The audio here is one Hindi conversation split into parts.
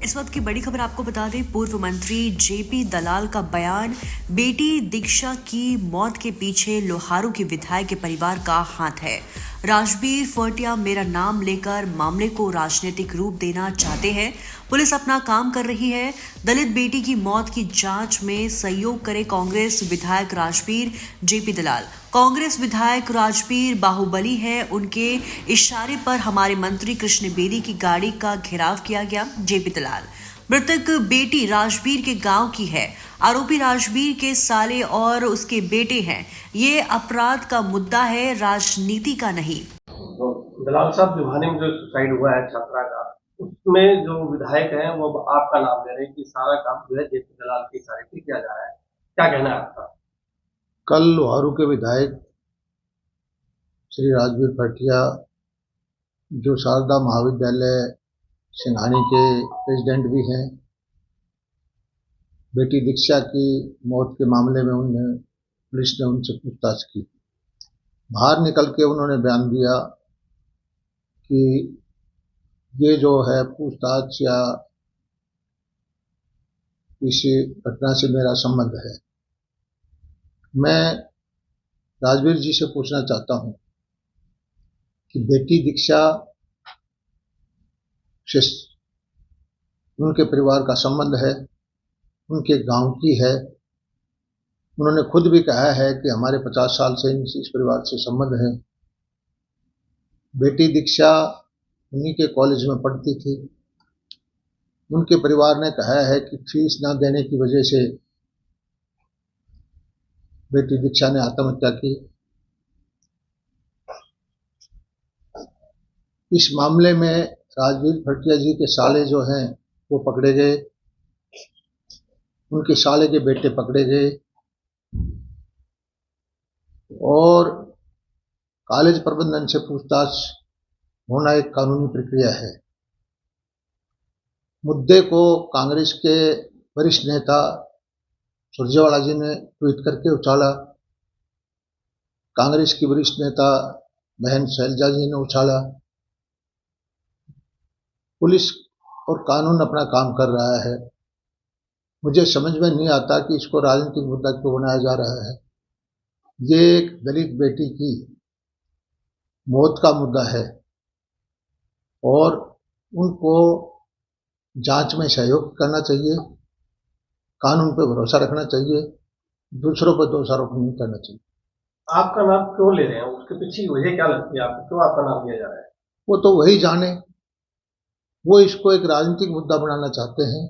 इस वक्त की बड़ी खबर आपको बता दें, पूर्व मंत्री जेपी दलाल का बयान, बेटी दीक्षा की मौत के पीछे लोहारू के विधायक के परिवार का हाथ है। राजबीर फटिया मेरा नाम लेकर मामले को राजनीतिक रूप देना चाहते हैं। पुलिस अपना काम कर रही है। दलित बेटी की मौत की जांच में सहयोग करे कांग्रेस विधायक राजबीर। जेपी दलाल कांग्रेस विधायक राजबीर बाहुबली है, उनके इशारे पर हमारे मंत्री कृष्ण बेदी की गाड़ी का घेराव किया गया। जेपी दलाल मृतक बेटी राजबीर के गांव की है। आरोपी राजबीर के साले और उसके बेटे हैं। ये अपराध का मुद्दा है, राजनीति का नहीं। तो दलाल साहब भिवानी में जो सुसाइड हुआ है छात्रा का, उसमें जो विधायक हैं वो आपका नाम ले रहे हैं कि सारा काम जो है जेपी दलाल के इशारे पे किया जा रहा है। क्या कहना है आपका? कल लोहारू के विधायक श्री राजबीर फटिया, जो शारदा महाविद्यालय सिंघानी के प्रेसिडेंट भी हैं, बेटी दीक्षा की मौत के मामले में पुलिस ने उनसे पूछताछ की। बाहर निकल के उन्होंने बयान दिया कि ये जो है पूछताछ या इस घटना से मेरा संबंध है। मैं राजबीर जी से पूछना चाहता हूं कि बेटी दीक्षा से उनके परिवार का संबंध है, उनके गांव की है। उन्होंने खुद भी कहा है कि हमारे 50 साल से इस परिवार से संबंध है। बेटी दीक्षा उन्हीं के कॉलेज में पढ़ती थी। उनके परिवार ने कहा है कि फीस न देने की वजह से बेटी दीक्षा ने आत्महत्या की। इस मामले में राजबीर फटिया जी के साले जो हैं वो पकड़े गए, उनके साले के बेटे पकड़े गए और कॉलेज प्रबंधन से पूछताछ होना एक कानूनी प्रक्रिया है। मुद्दे को कांग्रेस के वरिष्ठ नेता सुरजेवाला जी ने ट्वीट करके उछाला, कांग्रेस की वरिष्ठ नेता बहन शैलजा जी ने उछाला। पुलिस और कानून अपना काम कर रहा है। मुझे समझ में नहीं आता कि इसको राजनीतिक मुद्दा क्यों बनाया जा रहा है। ये एक दलित बेटी की मौत का मुद्दा है और उनको जांच में सहयोग करना चाहिए, कानून पर भरोसा रखना चाहिए, दूसरों पर दोषारोप नहीं करना चाहिए। आपका नाम क्यों ले रहे हैं? उसके पीछे की वजह क्या लगती है आपको? क्यों आपका नाम लिया जा रहा है? वो तो वही जाने। वो इसको एक राजनीतिक मुद्दा बनाना चाहते हैं,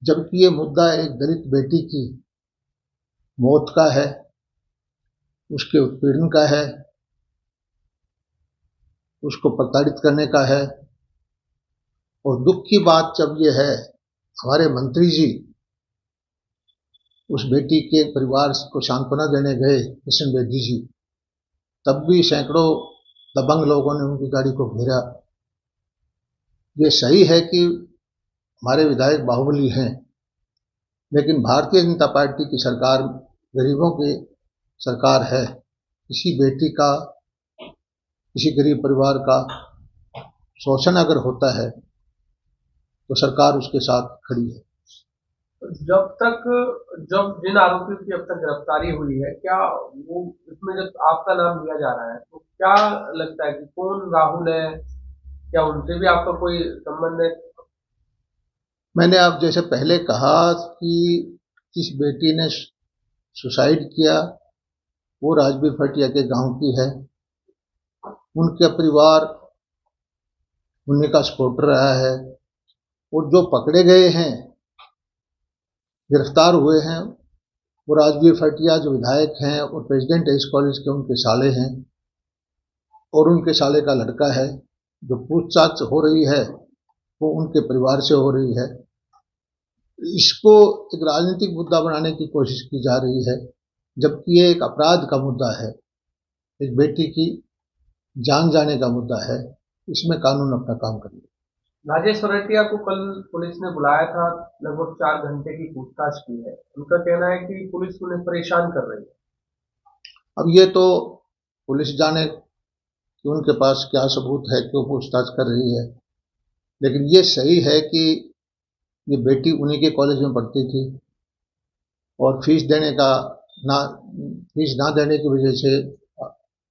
जबकि ये मुद्दा एक दलित बेटी की मौत का है, उसके उत्पीड़न का है, उसको प्रताड़ित करने का है। और दुख की बात जब ये है, हमारे मंत्री जी उस बेटी के परिवार को सांत्वना देने गए, कृष्ण बेदी जी, तब भी सैकड़ों दबंग लोगों ने उनकी गाड़ी को घेरा। ये सही है कि हमारे विधायक बाहुबली हैं, लेकिन भारतीय जनता पार्टी की सरकार गरीबों की सरकार है। किसी बेटी का, किसी गरीब परिवार का शोषण अगर होता है तो सरकार उसके साथ खड़ी है। जब जिन आरोपियों की अब तक गिरफ्तारी हुई है, क्या वो इसमें जब आपका नाम लिया जा रहा है तो क्या लगता है कि कौन राहुल है? क्या उनसे भी आपका कोई संबंध है? मैंने आप जैसे पहले कहा कि जिस बेटी ने सुसाइड किया वो राजबीर फटिया के गांव की है। उनका परिवार उन्हीं का सपोर्टर रहा है और जो पकड़े गए हैं, गिरफ्तार हुए हैं, वो राजबीर फटिया जो विधायक हैं और प्रेसिडेंट है इस कॉलेज के, उनके साले हैं और उनके साले का लड़का है। जो पूछताछ हो रही है वो उनके परिवार से हो रही है। इसको एक राजनीतिक मुद्दा बनाने की कोशिश की जा रही है, जबकि ये एक अपराध का मुद्दा है, एक बेटी की जान जाने का मुद्दा है। इसमें कानून अपना काम करेगा। राजेश सोरठिया को कल पुलिस ने बुलाया था, लगभग 4 घंटे की पूछताछ की है। उनका कहना है कि पुलिस उन्हें परेशान कर रही है। अब ये तो पुलिस जाने कि उनके पास क्या सबूत है, क्यों पूछताछ कर रही है। लेकिन ये सही है कि ये बेटी उन्हीं के कॉलेज में पढ़ती थी और फीस ना देने की वजह से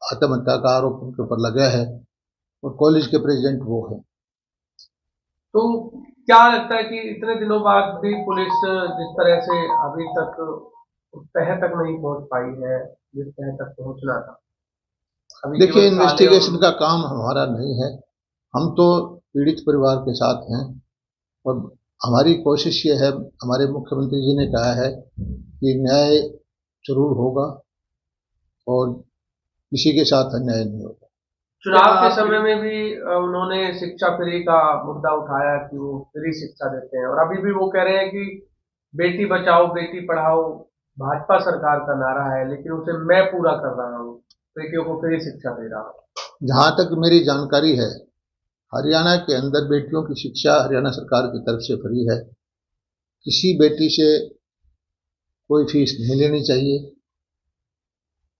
आत्महत्या का आरोप उनके ऊपर लगा है और कॉलेज के प्रेसिडेंट वो है। तो क्या लगता है कि इतने दिनों बाद भी पुलिस जिस तरह से अभी तक उस तह तक नहीं पहुंच पाई है जिस तह तक पहुंचना था? अभी देखिए, केवल इन्वेस्टिगेशन का काम हमारा नहीं है, हम तो पीड़ित परिवार के साथ हैं और हमारी कोशिश ये है, हमारे मुख्यमंत्री जी ने कहा है कि न्याय जरूर होगा और किसी के साथ अन्याय नहीं होगा। चुनाव के समय में भी उन्होंने शिक्षा फ्री का मुद्दा उठाया कि वो फ्री शिक्षा देते हैं और अभी भी वो कह रहे हैं कि बेटी बचाओ बेटी पढ़ाओ भाजपा सरकार का नारा है, लेकिन उसे मैं पूरा कर रहा हूँ, बेटियों को फ्री शिक्षा दे रहा हूँ। जहां तक मेरी जानकारी है, हरियाणा के अंदर बेटियों की शिक्षा हरियाणा सरकार की तरफ से फ्री है, किसी बेटी से कोई फीस नहीं लेनी चाहिए।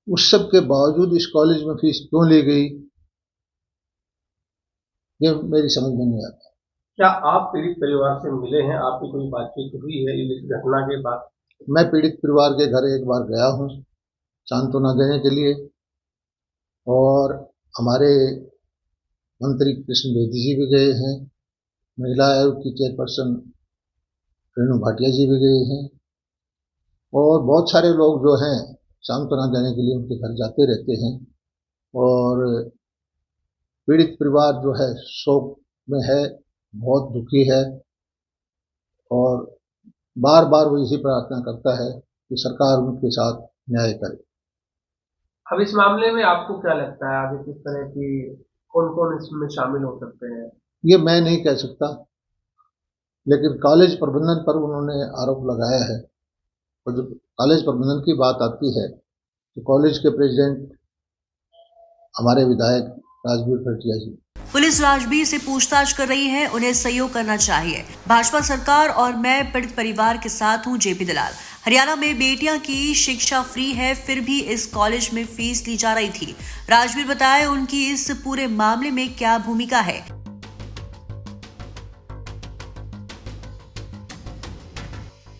उस सब के बावजूद इस कॉलेज में फीस क्यों ली गई, ये मेरी समझ में नहीं आता। क्या आप पीड़ित परिवार से मिले हैं? आपकी कोई बातचीत हुई है इस घटना के बाद? मैं पीड़ित परिवार के घर एक बार गया हूँ सांत्वना देने के लिए और हमारे मंत्री कृष्ण बेदी जी भी गए हैं, महिला आयोग की चेयरपर्सन रेणु भाटिया जी भी गए हैं और बहुत सारे लोग जो हैं सांत्वना देने के लिए उनके घर जाते रहते हैं और पीड़ित परिवार जो है शोक में है, बहुत दुखी है और बार बार वो इसी प्रार्थना करता है कि सरकार उनके साथ न्याय करे। अब इस मामले में आपको क्या लगता है आगे किस तरह की कौन कौन इसमें शामिल हो सकते हैं? ये मैं नहीं कह सकता, लेकिन कॉलेज प्रबंधन पर उन्होंने आरोप लगाया है और जब कॉलेज प्रबंधन की बात आती है तो कॉलेज के प्रेसिडेंट हमारे विधायक राजबीर फरटिया जी। पुलिस राजबीर से पूछताछ कर रही है, उन्हें सहयोग करना चाहिए। भाजपा सरकार और मैं पीड़ित परिवार के साथ हूं। जेपी दलाल, हरियाणा में बेटियां की शिक्षा फ्री है, फिर भी इस कॉलेज में फीस ली जा रही थी। राजबीर बताए उनकी इस पूरे मामले में क्या भूमिका है।